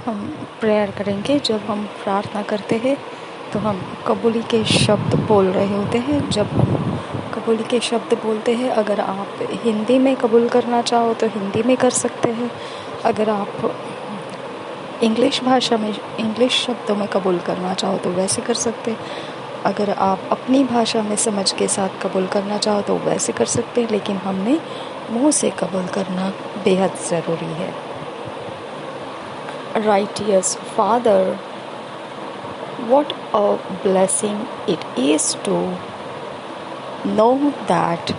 हम प्रेयर करेंगे। जब हम प्रार्थना करते हैं तो हम कबूली के शब्द बोल रहे होते हैं। जब हम कबूली के शब्द बोलते हैं, अगर आप हिंदी में कबूल करना चाहो तो हिंदी में कर सकते हैं। अगर आप इंग्लिश भाषा में इंग्लिश शब्दों में कबूल करना चाहो तो वैसे कर सकते हैं। अगर आप अपनी भाषा में समझ के साथ कबूल करना चाहो तो वैसे कर सकते हैं, लेकिन हमने मुंह से कबूल करना बेहद ज़रूरी है। Righteous Father, what a blessing it is to know that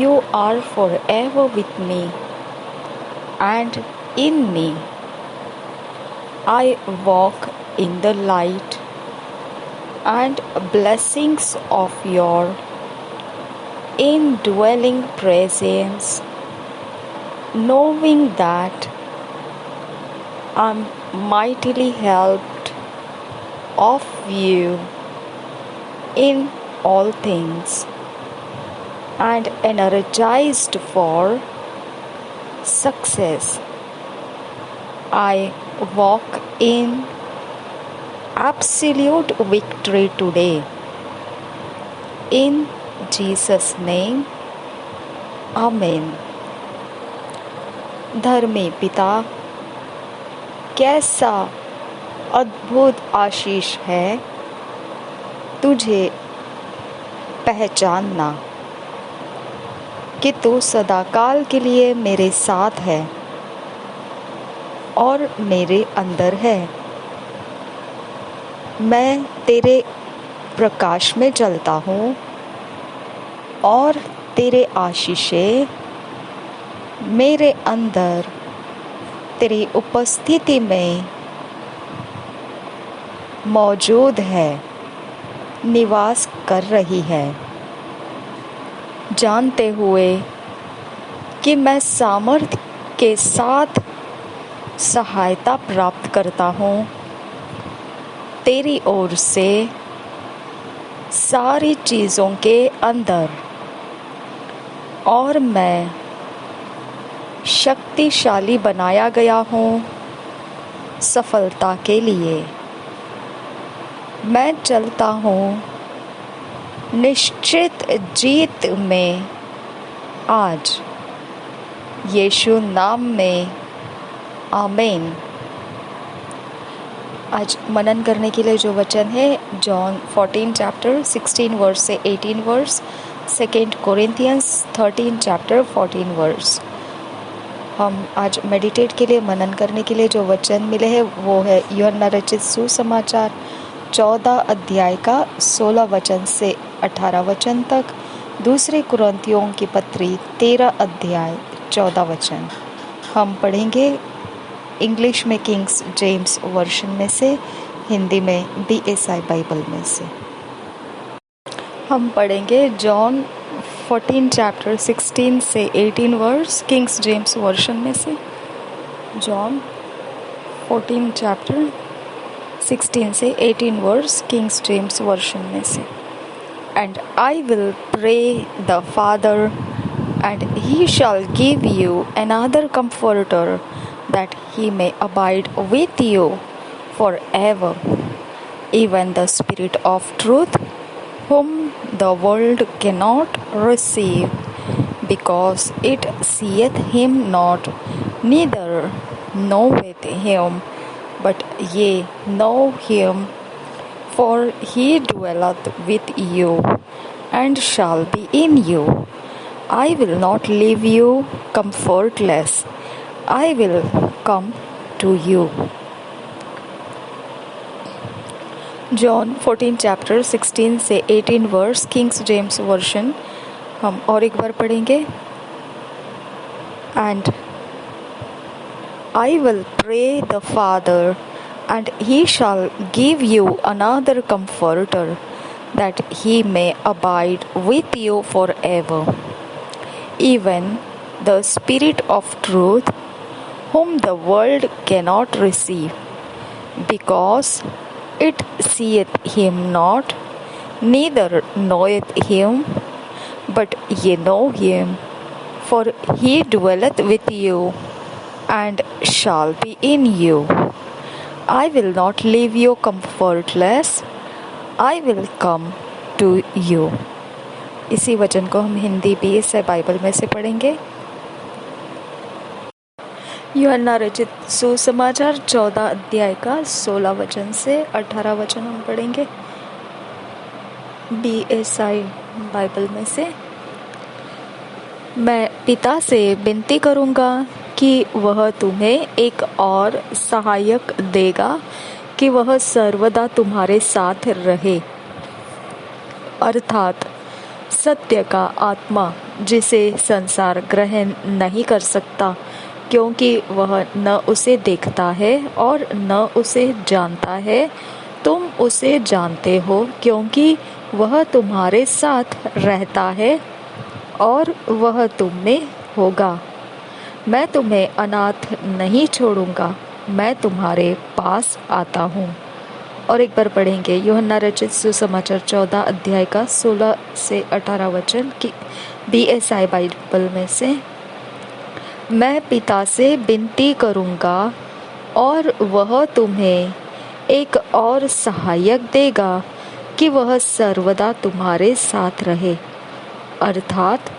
you are forever with me and in me. I walk in the light and blessings of your indwelling presence, knowing that I'm mightily helped of you in all things and energized for success. I walk in absolute victory today. In Jesus' name, Amen. धर्मी पिता, कैसा अद्भुत आशीष है तुझे पहचानना कि तू सदाकाल के लिए मेरे साथ है और मेरे अंदर है। मैं तेरे प्रकाश में चलता हूँ और तेरे आशीषें मेरे अंदर तेरी उपस्थिति में मौजूद है, निवास कर रही है। जानते हुए कि मैं सामर्थ्य के साथ सहायता प्राप्त करता हूँ तेरी ओर से सारी चीज़ों के अंदर, और मैं शक्तिशाली बनाया गया हूँ सफलता के लिए। मैं चलता हूँ निश्चित जीत में आज, यीशु नाम में, आमीन। आज मनन करने के लिए जो वचन है जॉन 14 चैप्टर 16 वर्स से 18 वर्स, 2 कोरिंथियंस 13 चैप्टर 14 वर्स। हम आज मेडिटेट के लिए, मनन करने के लिए जो वचन मिले हैं वो है यूहन्ना रचित सुसमाचार 14 अध्याय का 16 वचन से 18 वचन तक, दूसरे कुरिन्थियों की पत्री 13 अध्याय 14 वचन। हम पढ़ेंगे इंग्लिश में किंग्स जेम्स वर्शन में से, हिंदी में BSI बाइबल में से। हम पढ़ेंगे जॉन 14 चैप्टर 16 से 18 वर्स किंग्स जेम्स वर्शन में से। जॉन 14 चैप्टर 16 से 18 वर्स किंग्स जेम्स वर्शन में से। And I will pray the Father, and he shall give you another comforter, that he may abide with you forever, even the Spirit of truth, whom the world cannot receive, because it seeth him not, neither knoweth him, but ye know him, for he dwelleth with you and shall be in you. I will not leave you comfortless. I will come to you. John 14 chapter 16 से 18 verse Kings James version हम और एक बार पढ़ेंगे। And I will pray the Father, and he shall give you another comforter, that he may abide with you forever, even the Spirit of truth, whom the world cannot receive, because it seeth him not, neither knoweth him, but ye know him, for he dwelleth with you and shall be in you. I will not leave you comfortless. I will come to you. इसी वचन को हम Hindi base है Bible में से पढ़ेंगे। यूहन्ना रचित सुसमाचार 14 अध्याय का 16 वचन से 18 वचन हम पढ़ेंगे BSI बाइबल में से। मैं पिता से विनती करूंगा कि वह तुम्हें एक और सहायक देगा कि वह सर्वदा तुम्हारे साथ रहे, अर्थात सत्य का आत्मा, जिसे संसार ग्रहण नहीं कर सकता क्योंकि वह न उसे देखता है और न उसे जानता है। तुम उसे जानते हो क्योंकि वह तुम्हारे साथ रहता है और वह तुम में होगा। मैं तुम्हें अनाथ नहीं छोड़ूंगा, मैं तुम्हारे पास आता हूँ। और एक बार पढ़ेंगे यूहन्ना रचित सुसमाचार 14 अध्याय का 16 से 18 वचन की BSI बाइबल में से। मैं पिता से विनती करूंगा और वह तुम्हें एक और सहायक देगा कि वह सर्वदा तुम्हारे साथ रहे, अर्थात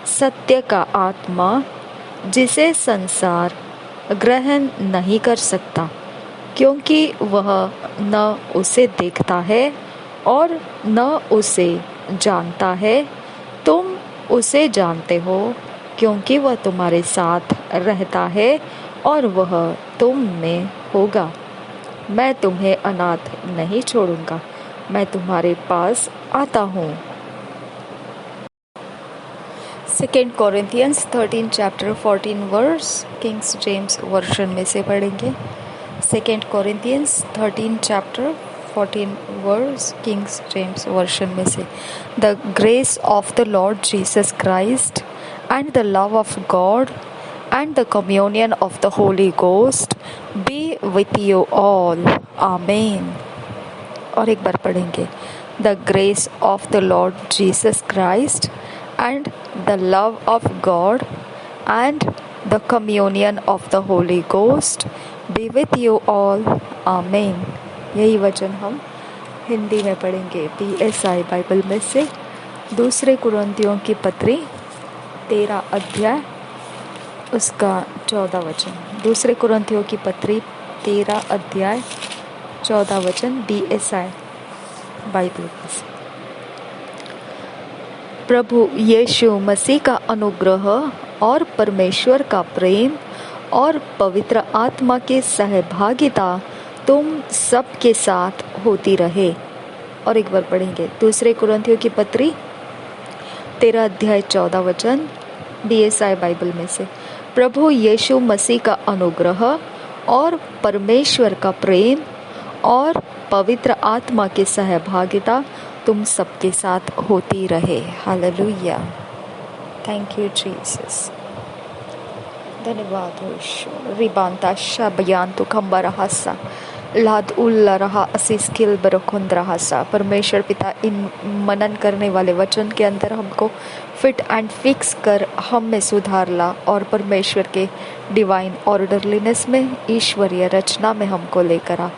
सत्य का आत्मा, जिसे संसार ग्रहण नहीं कर सकता क्योंकि वह न उसे देखता है और न उसे जानता है। तुम उसे जानते हो क्योंकि वह तुम्हारे साथ रहता है और वह तुम में होगा। मैं तुम्हें अनाथ नहीं छोड़ूंगा, मैं तुम्हारे पास आता हूँ। 2 Corinthians 13 chapter 14 verse Kings James version में से पढ़ेंगे। 2 Corinthians 13 chapter 14 verse Kings James version में से। The grace of the Lord Jesus Christ and the love of God and the communion of the Holy Ghost be with you all. Amen. और एक बार पढ़ेंगे। The grace of the Lord Jesus Christ and the love of God and the communion of the Holy Ghost be with you all. Amen. यही वचन हम हिंदी में पढ़ेंगे BSI Bible में से। 2 कुरिन्थियों की पत्री 13 अध्याय उसका 14 वचन। 2 कुरिन्थियों की पत्री 13 अध्याय 14 वचन BSI बाइबल में से। प्रभु यीशु मसीह का अनुग्रह और परमेश्वर का प्रेम और पवित्र आत्मा की सहभागिता तुम सबके साथ होती रहे। और एक बार पढ़ेंगे 2 कुरिन्थियों की पत्री 13 अध्याय 14 वचन BSI बाइबल में से। प्रभु यीशु मसीह का अनुग्रह और परमेश्वर का प्रेम और पवित्र आत्मा की सहभागिता तुम सबके साथ होती रहे। हालेलुया। Thank you Jesus. धन्यवाद ईश्वर। रिबांता शबयांतु खंबरहासा लाद उल्ला रहा असीस किल बरखुंद्रहासा। परमेश्वर पिता, इन मनन करने वाले वचन के अंदर हमको फिट एंड फिक्स कर हम में सुधार ला और परमेश्वर के डिवाइन ऑर्डरलीनेस में, ईश्वरीय रचना में हमको लेकर आ।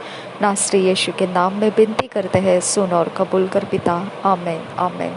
नासरी यीशु के नाम में विनती करते हैं, सुन और कबूल कर पिता। आमीन आमीन।